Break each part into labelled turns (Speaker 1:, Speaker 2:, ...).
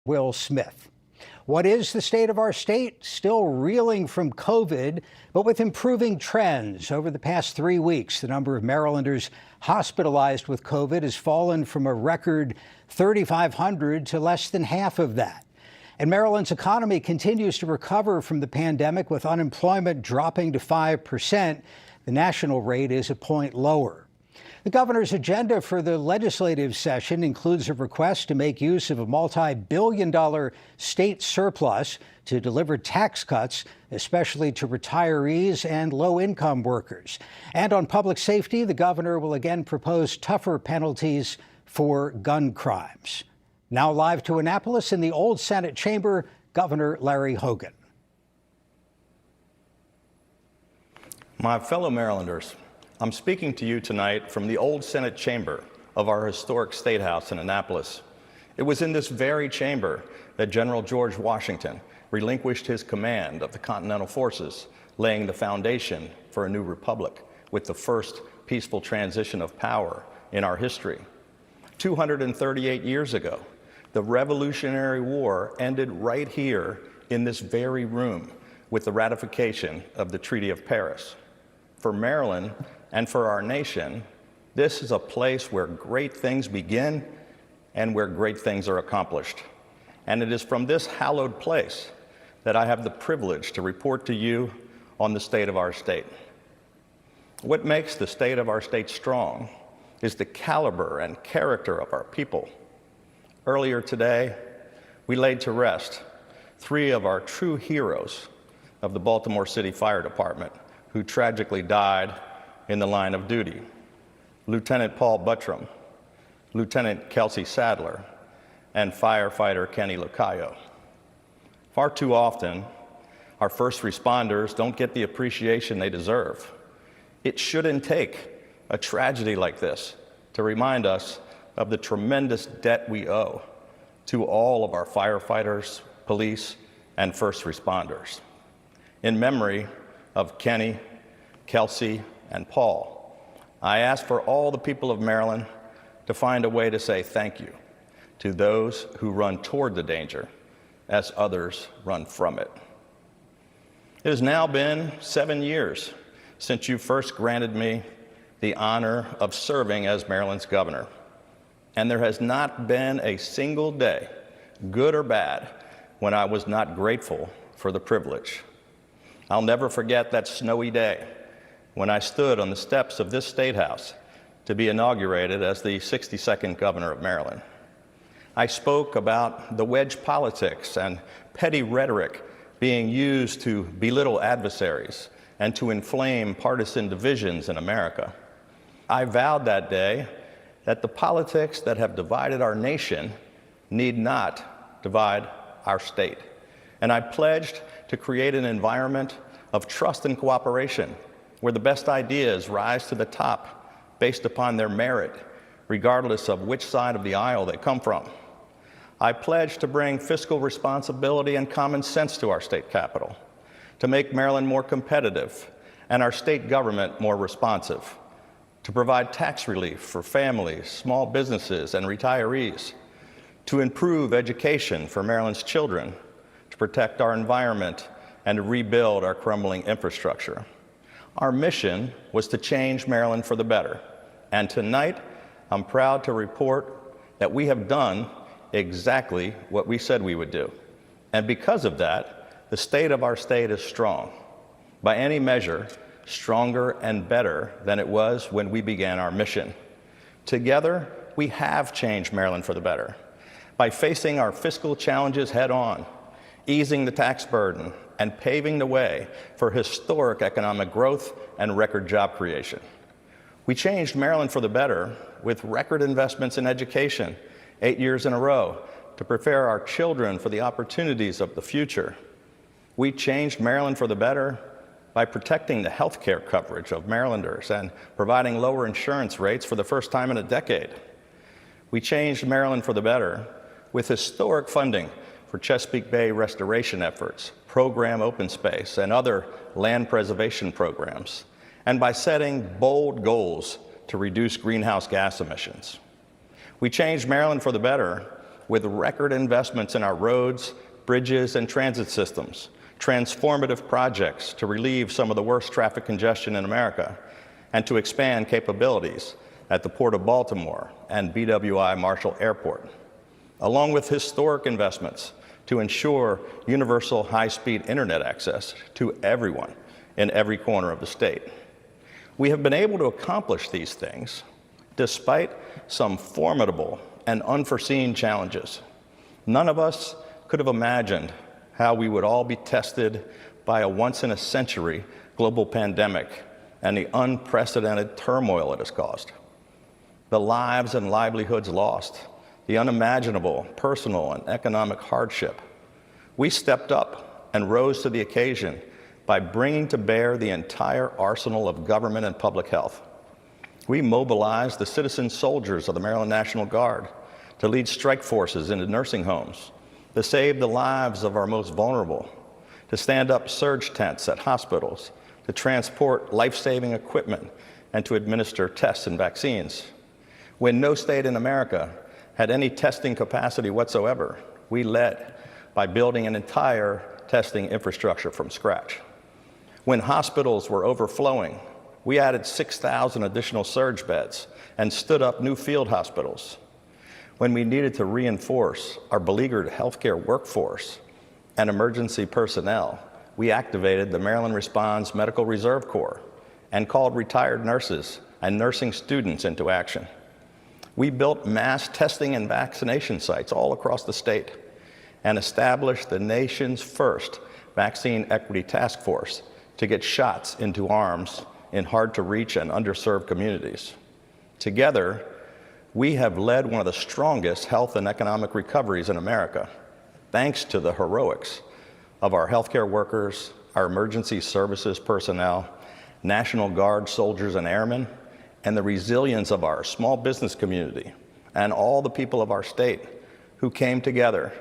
Speaker 1: Will Smith. What is the state of our state? Still reeling from COVID, but with improving trends. Over the past 3 weeks, the number of Marylanders hospitalized with COVID has fallen from a record 3,500 to less than half of that. And Maryland's economy continues to recover from the pandemic, with unemployment dropping to 5%. The national rate is a point lower. The governor's agenda for the legislative session includes a request to make use of a multi-billion-dollar state surplus to deliver tax cuts, especially to retirees and low-income workers. And on public safety, the governor will again propose tougher penalties for gun crimes. Now live to Annapolis in the old Senate chamber, Governor Larry Hogan.
Speaker 2: My fellow Marylanders, I'm speaking to you tonight from the old Senate chamber of our historic State House in Annapolis. It was in this very chamber that General George Washington relinquished his command of the Continental Forces, laying the foundation for a new republic with the first peaceful transition of power in our history. 238 years ago, the Revolutionary War ended right here in this very room with the ratification of the Treaty of Paris. For Maryland and for our nation, this is a place where great things begin and where great things are accomplished. And it is from this hallowed place that I have the privilege to report to you on the state of our state. What makes the state of our state strong is the caliber and character of our people. Earlier today, we laid to rest 3 of our true heroes of the Baltimore City Fire Department who tragically died in the line of duty: Lieutenant Paul Buttram, Lieutenant Kelsey Sadler, and firefighter Kenny Lacayo. Far too often, our first responders don't get the appreciation they deserve. It shouldn't take a tragedy like this to remind us of the tremendous debt we owe to all of our firefighters, police, and first responders. In memory of Kenny, Kelsey, and Paul, I ask for all the people of Maryland to find a way to say thank you to those who run toward the danger as others run from it. It has now been 7 years since you first granted me the honor of serving as Maryland's governor, and there has not been a single day, good or bad, when I was not grateful for the privilege. I'll never forget that snowy day when I stood on the steps of this State House to be inaugurated as the 62nd governor of Maryland. I spoke about the wedge politics and petty rhetoric being used to belittle adversaries and to inflame partisan divisions in America. I vowed that day that the politics that have divided our nation need not divide our state. And I pledged to create an environment of trust and cooperation where the best ideas rise to the top based upon their merit, regardless of which side of the aisle they come from. I pledged to bring fiscal responsibility and common sense to our state capitol, to make Maryland more competitive and our state government more responsive, to provide tax relief for families, small businesses, and retirees, to improve education for Maryland's children, to protect our environment, and to rebuild our crumbling infrastructure. Our mission was to change Maryland for the better, and tonight I'm proud to report that we have done exactly what we said we would do. And because of that, the state of our state is strong. By any measure, stronger and better than it was when we began our mission. Together, we have changed Maryland for the better by facing our fiscal challenges head on, easing the tax burden, and paving the way for historic economic growth and record job creation. We changed Maryland for the better with record investments in education 8 years in a row to prepare our children for the opportunities of the future. We changed Maryland for the better by protecting the health care coverage of Marylanders and providing lower insurance rates for the first time in a decade. We changed Maryland for the better with historic funding for Chesapeake Bay restoration efforts, program open space, and other land preservation programs, and by setting bold goals to reduce greenhouse gas emissions. We changed Maryland for the better with record investments in our roads, bridges, and transit systems, transformative projects to relieve some of the worst traffic congestion in America, and to expand capabilities at the Port of Baltimore and BWI Marshall Airport, along with historic investments to ensure universal high-speed internet access to everyone in every corner of the state. We have been able to accomplish these things despite some formidable and unforeseen challenges. None of us could have imagined how we would all be tested by a once-in-a-century global pandemic and the unprecedented turmoil it has caused. The lives and livelihoods lost, the unimaginable personal and economic hardship. We stepped up and rose to the occasion by bringing to bear the entire arsenal of government and public health. We mobilized the citizen soldiers of the Maryland National Guard to lead strike forces into nursing homes, to save the lives of our most vulnerable, to stand up surge tents at hospitals, to transport life-saving equipment, and to administer tests and vaccines. When no state in America had any testing capacity whatsoever, we led by building an entire testing infrastructure from scratch. When hospitals were overflowing, we added 6,000 additional surge beds and stood up new field hospitals. When we needed to reinforce our beleaguered healthcare workforce and emergency personnel, we activated the Maryland Responds Medical Reserve Corps and called retired nurses and nursing students into action. We built mass testing and vaccination sites all across the state and established the nation's first vaccine equity task force to get shots into arms in hard-to-reach and underserved communities. Together, we have led one of the strongest health and economic recoveries in America, thanks to the heroics of our healthcare workers, our emergency services personnel, National Guard soldiers and airmen, and the resilience of our small business community and all the people of our state who came together,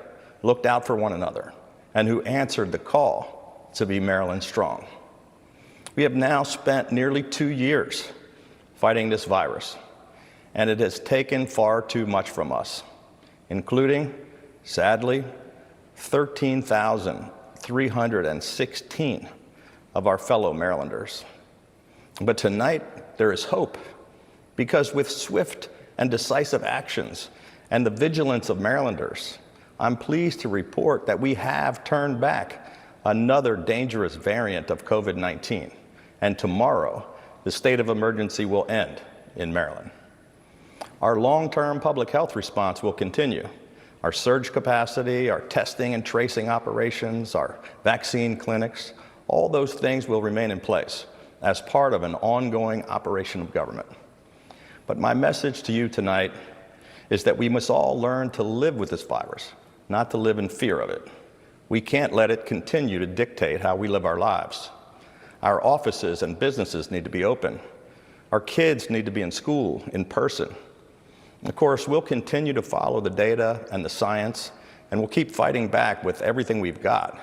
Speaker 2: looked out for one another, and who answered the call to be Maryland strong. We have now spent nearly 2 years fighting this virus, and it has taken far too much from us, including, sadly, 13,316 of our fellow Marylanders. But tonight, there is hope, because with swift and decisive actions and the vigilance of Marylanders, I'm pleased to report that we have turned back another dangerous variant of COVID-19, and tomorrow, the state of emergency will end in Maryland. Our long-term public health response will continue. Our surge capacity, our testing and tracing operations, our vaccine clinics, all those things will remain in place as part of an ongoing operation of government. But my message to you tonight is that we must all learn to live with this virus, not to live in fear of it. We can't let it continue to dictate how we live our lives. Our offices and businesses need to be open. Our kids need to be in school, in person. Of course, we'll continue to follow the data and the science, and we'll keep fighting back with everything we've got.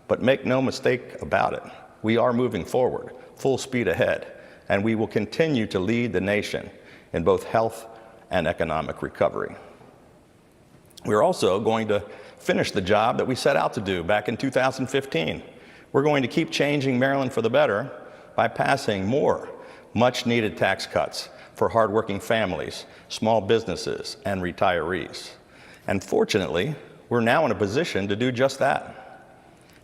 Speaker 2: But make no mistake about it, we are moving forward, full speed ahead, and we will continue to lead the nation in both health and economic recovery. We're also going to finish the job that we set out to do back in 2015. We're going to keep changing Maryland for the better by passing more much-needed tax cuts for hardworking families, small businesses, and retirees. And fortunately, we're now in a position to do just that.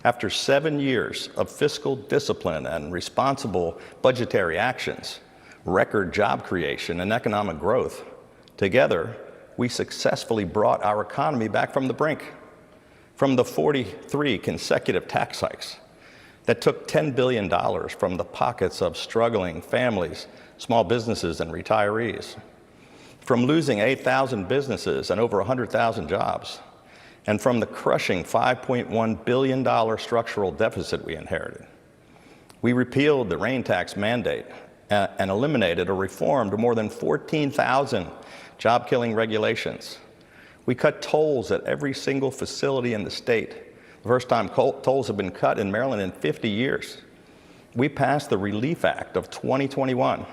Speaker 2: After 7 years of fiscal discipline and responsible budgetary actions, record job creation and economic growth, together, we successfully brought our economy back from the brink, from the 43 consecutive tax hikes that took $10 billion from the pockets of struggling families, small businesses, and retirees, from losing 8,000 businesses and over 100,000 jobs, and from the crushing $5.1 billion structural deficit we inherited. We repealed the rain tax mandate and eliminated or reformed more than 14,000 job-killing regulations. We cut tolls at every single facility in the state. The first time tolls have been cut in Maryland in 50 years. We passed the Relief Act of 2021,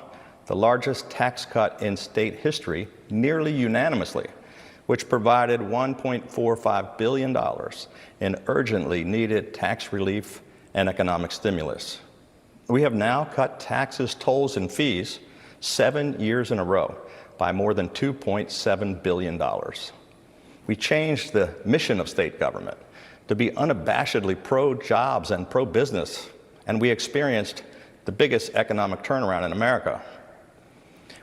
Speaker 2: the largest tax cut in state history, nearly unanimously, which provided $1.45 billion in urgently needed tax relief and economic stimulus. We have now cut taxes, tolls, and fees 7 years in a row by more than $2.7 billion. We changed the mission of state government to be unabashedly pro-jobs and pro-business, and we experienced the biggest economic turnaround in America.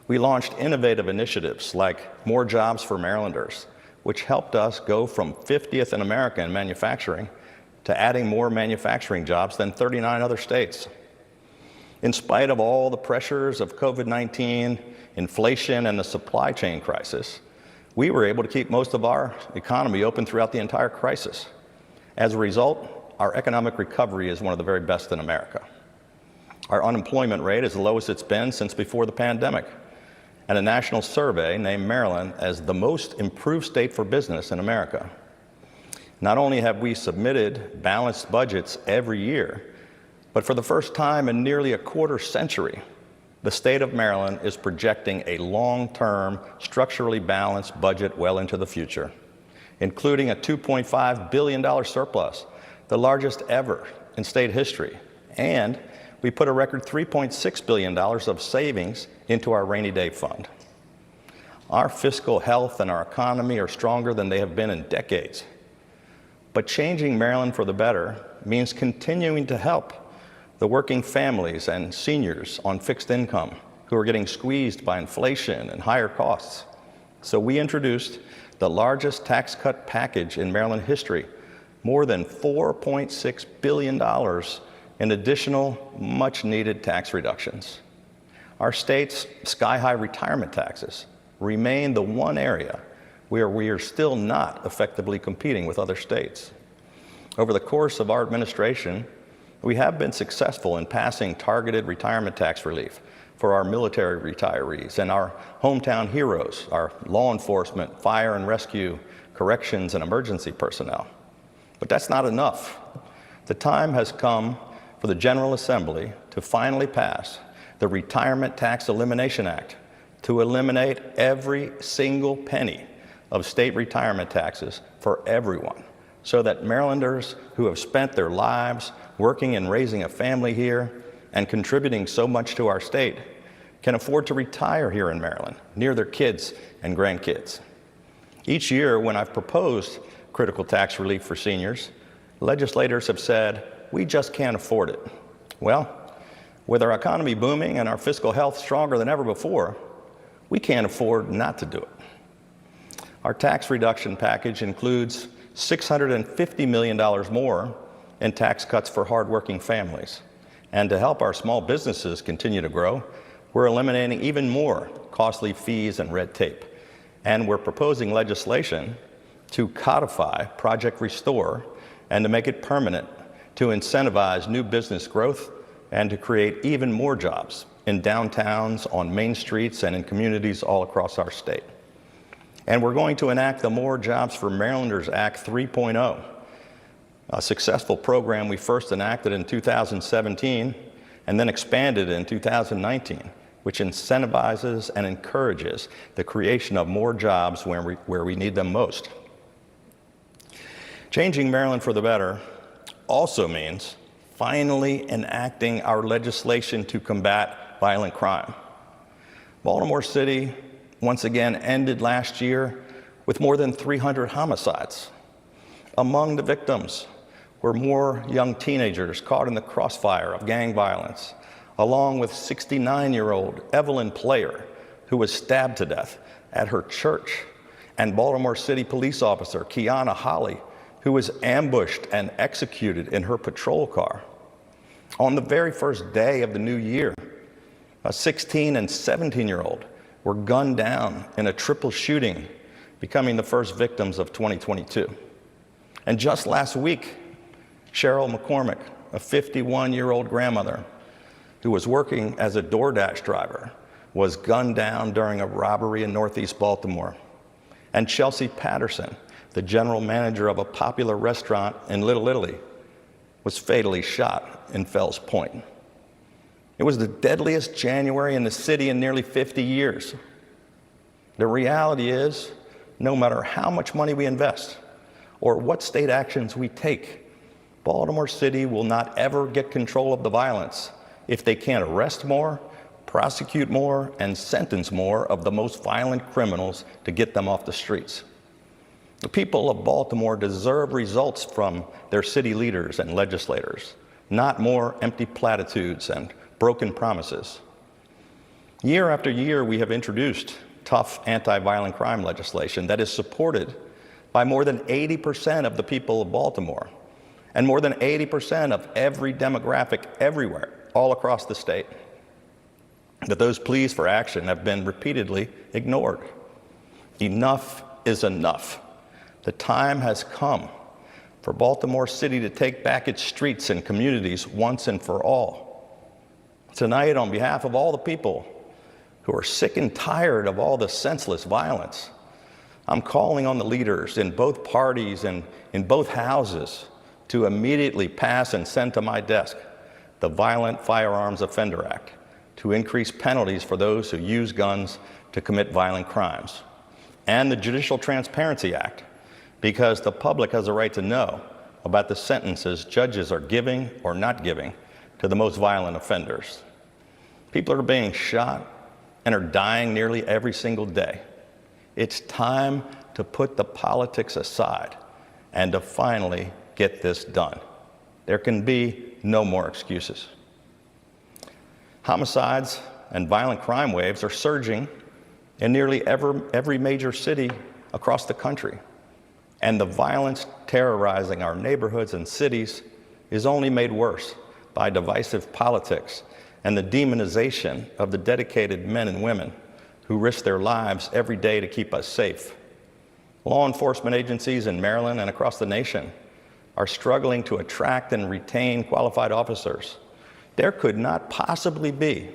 Speaker 2: We launched innovative initiatives like More Jobs for Marylanders, which helped us go from 50th in America in manufacturing to adding more manufacturing jobs than 39 other states. In spite of all the pressures of COVID-19, inflation, and the supply chain crisis, we were able to keep most of our economy open throughout the entire crisis. As a result, our economic recovery is one of the very best in America. Our unemployment rate is the lowest it's been since before the pandemic, and a national survey named Maryland as the most improved state for business in America. Not only have we submitted balanced budgets every year, but for the first time in nearly a quarter century, the state of Maryland is projecting a long-term, structurally balanced budget well into the future, including a $2.5 billion surplus, the largest ever in state history. And we put a record $3.6 billion of savings into our rainy day fund. Our fiscal health and our economy are stronger than they have been in decades. But changing Maryland for the better means continuing to help the working families and seniors on fixed income who are getting squeezed by inflation and higher costs. So we introduced the largest tax cut package in Maryland history, more than $4.6 billion in additional much-needed tax reductions. Our state's sky-high retirement taxes remain the one area where we are still not effectively competing with other states. Over the course of our administration, we have been successful in passing targeted retirement tax relief for our military retirees and our hometown heroes, our law enforcement, fire and rescue, corrections, and emergency personnel. But that's not enough. The time has come for the General Assembly to finally pass the Retirement Tax Elimination Act to eliminate every single penny of state retirement taxes for everyone, so that Marylanders who have spent their lives working and raising a family here and contributing so much to our state can afford to retire here in Maryland, near their kids and grandkids. Each year when I've proposed critical tax relief for seniors, legislators have said, we just can't afford it. Well, with our economy booming and our fiscal health stronger than ever before, we can't afford not to do it. Our tax reduction package includes $650 million more in tax cuts for hardworking families. And to help our small businesses continue to grow, we're eliminating even more costly fees and red tape. And we're proposing legislation to codify Project Restore and to make it permanent, to incentivize new business growth and to create even more jobs in downtowns, on main streets, and in communities all across our state. And we're going to enact the More Jobs for Marylanders Act 3.0, a successful program we first enacted in 2017 and then expanded in 2019, which incentivizes and encourages the creation of more jobs where we need them most. Changing Maryland for the better also means finally enacting our legislation to combat violent crime. Baltimore City once again ended last year with more than 300 homicides. Among the victims were more young teenagers caught in the crossfire of gang violence, along with 69-year-old Evelyn Player, who was stabbed to death at her church, and Baltimore City police officer Kiana Holly, who was ambushed and executed in her patrol car. On the very first day of the new year, a 16 and 17-year-old were gunned down in a triple shooting, becoming the first victims of 2022. And just last week, Cheryl McCormick, a 51-year-old grandmother who was working as a DoorDash driver, was gunned down during a robbery in Northeast Baltimore. And Chelsea Patterson, the general manager of a popular restaurant in Little Italy, was fatally shot in Fells Point. It was the deadliest January in the city in nearly 50 years. The reality is, no matter how much money we invest or what state actions we take, Baltimore City will not ever get control of the violence if they can't arrest more, prosecute more, and sentence more of the most violent criminals to get them off the streets. The people of Baltimore deserve results from their city leaders and legislators, not more empty platitudes and broken promises. Year after year, we have introduced tough anti-violent crime legislation that is supported by more than 80% of the people of Baltimore and more than 80% of every demographic everywhere, all across the state. But those pleas for action have been repeatedly ignored. Enough is enough. The time has come for Baltimore City to take back its streets and communities once and for all. Tonight, on behalf of all the people who are sick and tired of all the senseless violence, I'm calling on the leaders in both parties and in both houses to immediately pass and send to my desk the Violent Firearms Offender Act to increase penalties for those who use guns to commit violent crimes, and the Judicial Transparency Act, because the public has a right to know about the sentences judges are giving or not giving to the most violent offenders. People are being shot and are dying nearly every single day. It's time to put the politics aside and to finally get this done. There can be no more excuses. Homicides and violent crime waves are surging in nearly every major city across the country. And the violence terrorizing our neighborhoods and cities is only made worse by divisive politics and the demonization of the dedicated men and women who risk their lives every day to keep us safe. Law enforcement agencies in Maryland and across the nation are struggling to attract and retain qualified officers. There could not possibly be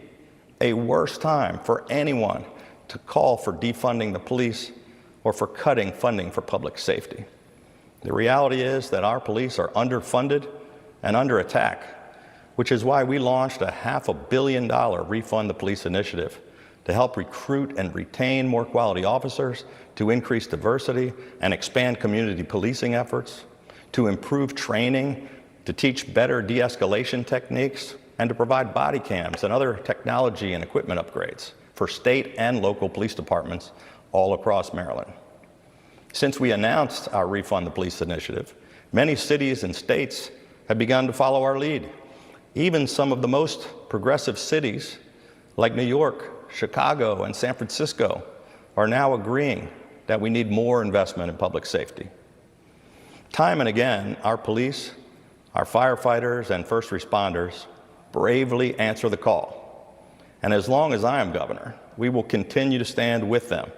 Speaker 2: a worse time for anyone to call for defunding the police or for cutting funding for public safety. The reality is that our police are underfunded and under attack, which is why we launched a $500 million Refund the Police initiative to help recruit and retain more quality officers, to increase diversity and expand community policing efforts, to improve training, to teach better de-escalation techniques, and to provide body cams and other technology and equipment upgrades for state and local police departments all across Maryland. Since we announced our Refund the Police initiative, many cities and states have begun to follow our lead. Even some of the most progressive cities, like New York, Chicago, and San Francisco, are now agreeing that we need more investment in public safety. Time and again, our police, our firefighters, and first responders bravely answer the call. And as long as I am governor, we will continue to stand with them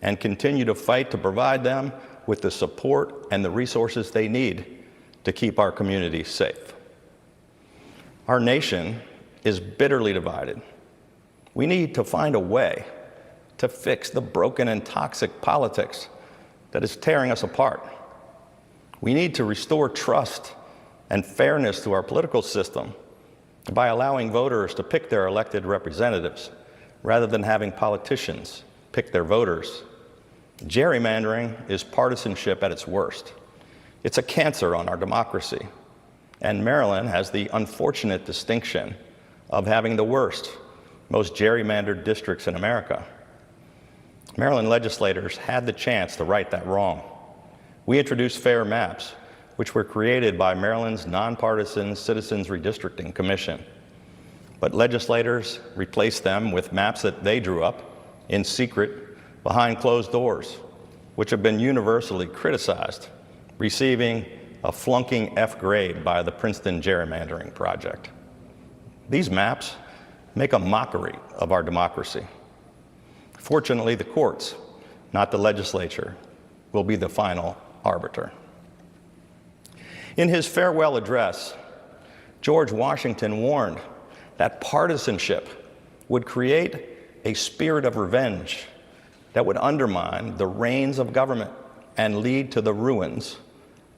Speaker 2: and continue to fight to provide them with the support and the resources they need to keep our communities safe. Our nation is bitterly divided. We need to find a way to fix the broken and toxic politics that is tearing us apart. We need to restore trust and fairness to our political system by allowing voters to pick their elected representatives rather than having politicians pick their voters. Gerrymandering is partisanship at its worst. It's a cancer on our democracy. And Maryland has the unfortunate distinction of having the worst, most gerrymandered districts in America. Maryland legislators had the chance to right that wrong. We introduced fair maps, which were created by Maryland's nonpartisan Citizens Redistricting Commission. But legislators replaced them with maps that they drew up in secret behind closed doors, which have been universally criticized, receiving a flunking F grade by the Princeton Gerrymandering Project. These maps make a mockery of our democracy. Fortunately, the courts, not the legislature, will be the final arbiter. In his farewell address, George Washington warned that partisanship would create a spirit of revenge that would undermine the reins of government and lead to the ruins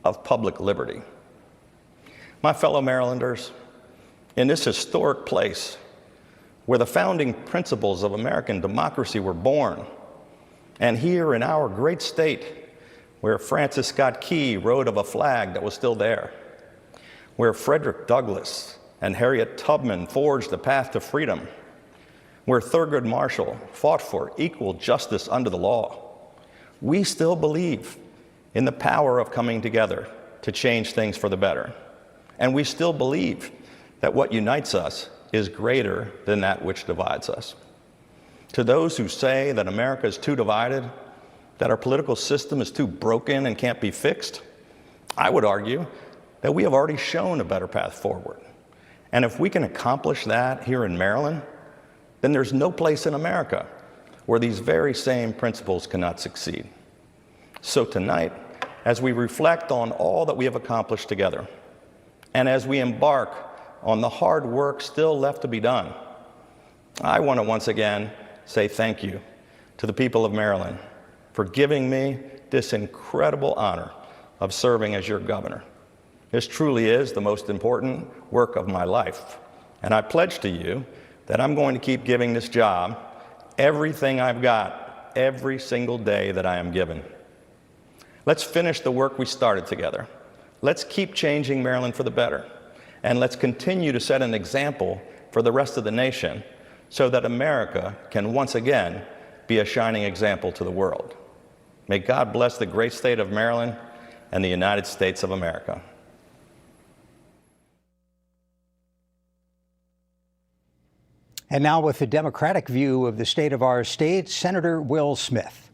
Speaker 2: of public liberty. My fellow Marylanders, in this historic place where the founding principles of American democracy were born, And here in our great state, where Francis Scott Key wrote of a flag that was still there, where Frederick Douglass and Harriet Tubman forged the path to freedom, where Thurgood Marshall fought for equal justice under the law, we still believe in the power of coming together to change things for the better. And we still believe that what unites us is greater than that which divides us. To those who say that America is too divided, that our political system is too broken and can't be fixed, I would argue that we have already shown a better path forward. And if we can accomplish that here in Maryland, then there's no place in America where these very same principles cannot succeed. So tonight, as we reflect on all that we have accomplished together, and as we embark on the hard work still left to be done, I want to once again say thank you to the people of Maryland for giving me this incredible honor of serving as your governor. This truly is the most important work of my life, and I pledge to you that I'm going to keep giving this job everything I've got every single day that I am given. Let's finish the work we started together. Let's keep changing Maryland for the better, and let's continue to set an example for the rest of the nation so that America can once again be a shining example to the world. May God bless the great state of Maryland and the United States of America.
Speaker 1: And now with the Democratic view of the state of our state, Senator Will Smith.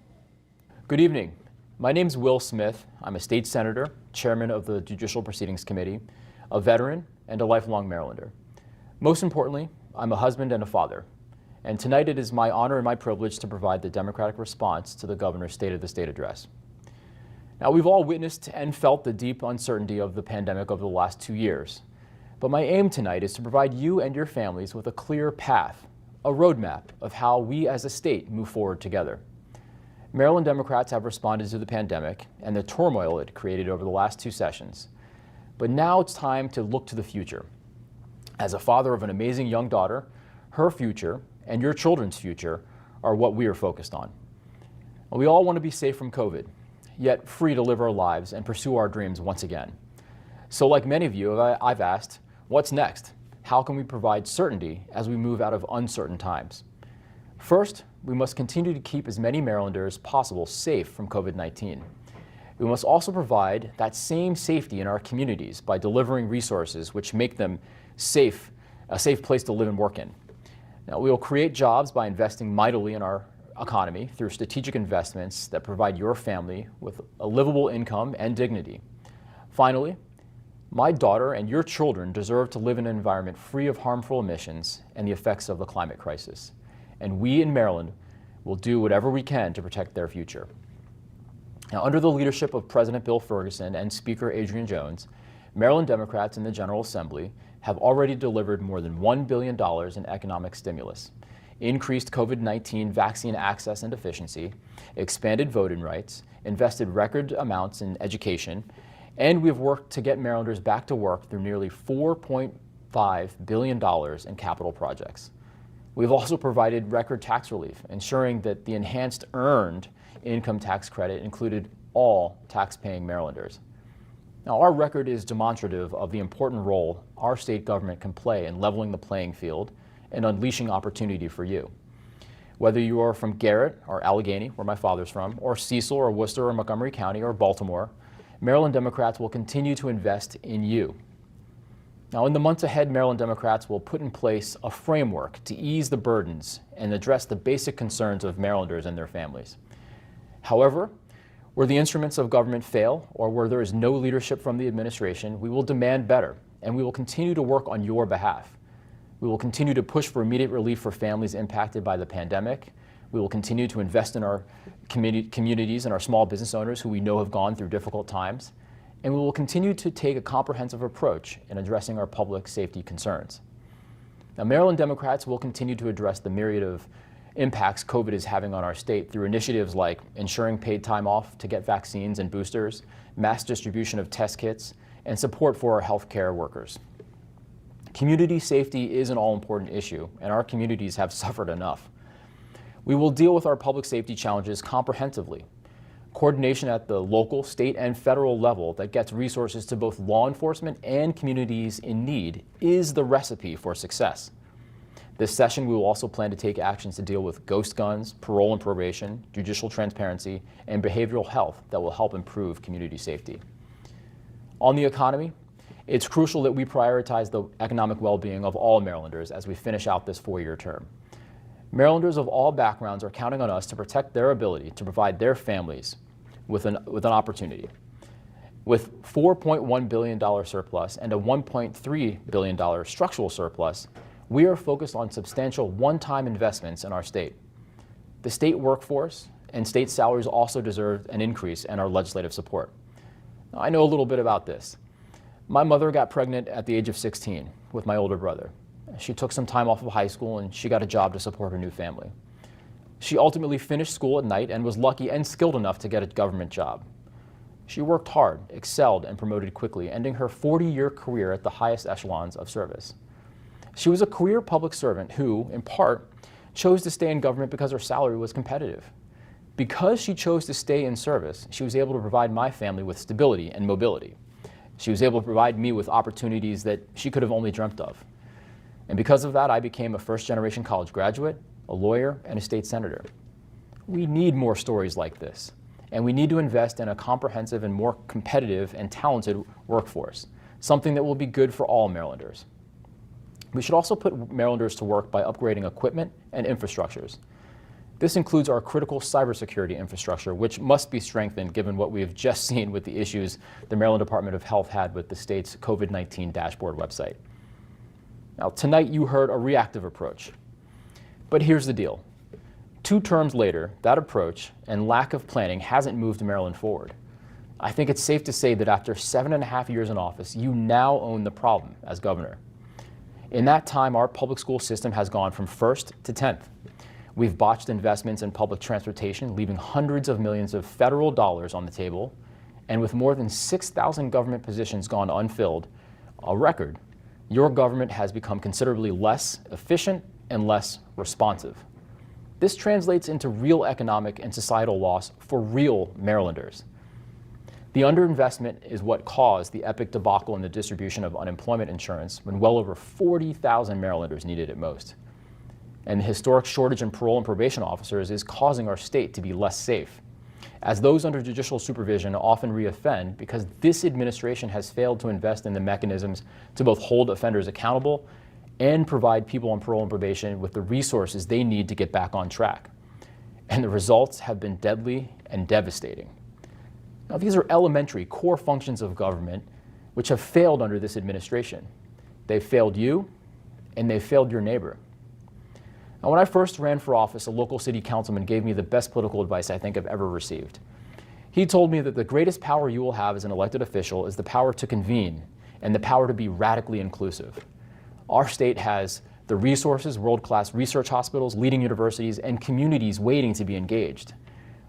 Speaker 3: Good evening. My name's Will Smith. I'm a state senator, chairman of the Judicial Proceedings Committee, a veteran, and a lifelong Marylander. Most importantly, I'm a husband and a father. And tonight it is my honor and my privilege to provide the Democratic response to the governor's State of the State address. Now, we've all witnessed and felt the deep uncertainty of the pandemic over the last 2 years. But my aim tonight is to provide you and your families with a clear path, a roadmap of how we as a state move forward together. Maryland Democrats have responded to the pandemic and the turmoil it created over the last 2 sessions. But now it's time to look to the future. As a father of an amazing young daughter, her future and your children's future are what we are focused on. We all want to be safe from COVID, yet free to live our lives and pursue our dreams once again. So like many of you, I've asked, what's next? How can we provide certainty as we move out of uncertain times? First, we must continue to keep as many Marylanders as possible safe from COVID-19. We must also provide that same safety in our communities by delivering resources which make them safe, a safe place to live and work in. Now, we will create jobs by investing mightily in our economy through strategic investments that provide your family with a livable income and dignity. Finally, my daughter and your children deserve to live in an environment free of harmful emissions and the effects of the climate crisis. And we in Maryland will do whatever we can to protect their future. Now, under the leadership of President Bill Ferguson and Speaker Adrian Jones, Maryland Democrats in the General Assembly have already delivered more than $1 billion in economic stimulus, increased COVID-19 vaccine access and efficiency, expanded voting rights, invested record amounts in education, and we've worked to get Marylanders back to work through nearly $4.5 billion in capital projects. We've also provided record tax relief, ensuring that the enhanced earned income tax credit included all tax-paying Marylanders. Now, our record is demonstrative of the important role our state government can play in leveling the playing field and unleashing opportunity for you. Whether you are from Garrett or Allegheny, where my father's from, or Cecil or Worcester or Montgomery County or Baltimore, Maryland Democrats will continue to invest in you. Now, in the months ahead, Maryland Democrats will put in place a framework to ease the burdens and address the basic concerns of Marylanders and their families. However, where the instruments of government fail or where there is no leadership from the administration, we will demand better, and we will continue to work on your behalf. We will continue to push for immediate relief for families impacted by the pandemic. We will continue to invest in our communities and our small business owners who we know have gone through difficult times. And we will continue to take a comprehensive approach in addressing our public safety concerns. Now, Maryland Democrats will continue to address the myriad of impacts COVID is having on our state through initiatives like ensuring paid time off to get vaccines and boosters, mass distribution of test kits, and support for our healthcare workers. Community safety is an all-important issue, and our communities have suffered enough. We will deal with our public safety challenges comprehensively. Coordination at the local, state, and federal level that gets resources to both law enforcement and communities in need is the recipe for success. This session, we will also plan to take actions to deal with ghost guns, parole and probation, judicial transparency, and behavioral health that will help improve community safety. On the economy, it's crucial that we prioritize the economic well-being of all Marylanders as we finish out this 4-year term. Marylanders of all backgrounds are counting on us to protect their ability to provide their families with an opportunity. With $4.1 billion surplus and a $1.3 billion structural surplus, we are focused on substantial one-time investments in our state. The state workforce and state salaries also deserve an increase in our legislative support. Now, I know a little bit about this. My mother got pregnant at the age of 16 with my older brother. She took some time off of high school and she got a job to support her new family. She ultimately finished school at night and was lucky and skilled enough to get a government job. She worked hard, excelled, and promoted quickly, ending her 40-year career at the highest echelons of service. She was a career public servant who, in part, chose to stay in government because her salary was competitive. Because she chose to stay in service, she was able to provide my family with stability and mobility. She was able to provide me with opportunities that she could have only dreamt of. And because of that, I became a first-generation college graduate, a lawyer, and a state senator. We need more stories like this, and we need to invest in a comprehensive and more competitive and talented workforce, something that will be good for all Marylanders. We should also put Marylanders to work by upgrading equipment and infrastructures. This includes our critical cybersecurity infrastructure, which must be strengthened given what we have just seen with the issues the Maryland Department of Health had with the state's COVID-19 dashboard website. Now, tonight you heard a reactive approach. But here's the deal. 2 terms later, that approach and lack of planning hasn't moved Maryland forward. I think it's safe to say that after 7.5 years in office, you now own the problem as governor. In that time, our public school system has gone from 1st to 10th. We've botched investments in public transportation, leaving hundreds of millions of federal dollars on the table. And with more than 6,000 government positions gone unfilled, a record, your government has become considerably less efficient and less responsive. This translates into real economic and societal loss for real Marylanders. The underinvestment is what caused the epic debacle in the distribution of unemployment insurance when well over 40,000 Marylanders needed it most. And the historic shortage in parole and probation officers is causing our state to be less safe, as those under judicial supervision often reoffend because this administration has failed to invest in the mechanisms to both hold offenders accountable and provide people on parole and probation with the resources they need to get back on track. And the results have been deadly and devastating. Now, these are elementary core functions of government which have failed under this administration. They've failed you, and they've failed your neighbor. Now, when I first ran for office, a local city councilman gave me the best political advice I think I've ever received. He told me that the greatest power you will have as an elected official is the power to convene and the power to be radically inclusive. Our state has the resources, world-class research hospitals, leading universities, and communities waiting to be engaged.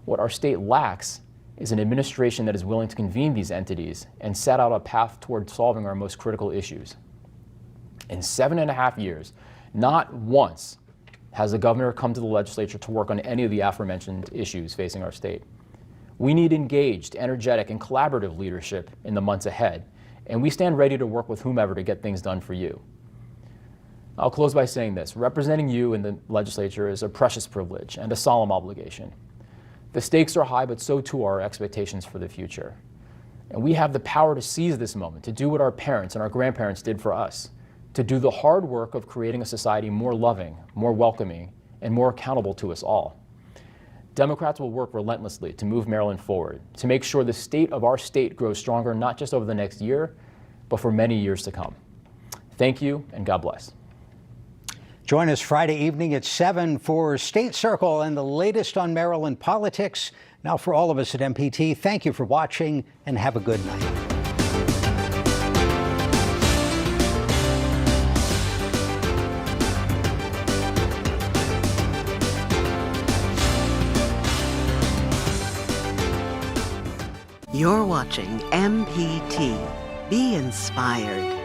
Speaker 3: What our state lacks is an administration that is willing to convene these entities and set out a path toward solving our most critical issues. In 7.5 years, not once has the governor come to the legislature to work on any of the aforementioned issues facing our state. We need engaged, energetic, and collaborative leadership in the months ahead, and we stand ready to work with whomever to get things done for you. I'll close by saying this. Representing you in the legislature is a precious privilege and a solemn obligation. The stakes are high, but so too are our expectations for the future. And we have the power to seize this moment, to do what our parents and our grandparents did for us, to do the hard work of creating a society more loving, more welcoming, and more accountable to us all. Democrats will work relentlessly to move Maryland forward, to make sure the state of our state grows stronger not just over the next year, but for many years to come. Thank you, and God bless.
Speaker 1: Join us Friday evening at 7 for State Circle and the latest on Maryland politics. Now, for all of us at MPT, thank you for watching and have a good night.
Speaker 4: You're watching MPT. Be inspired.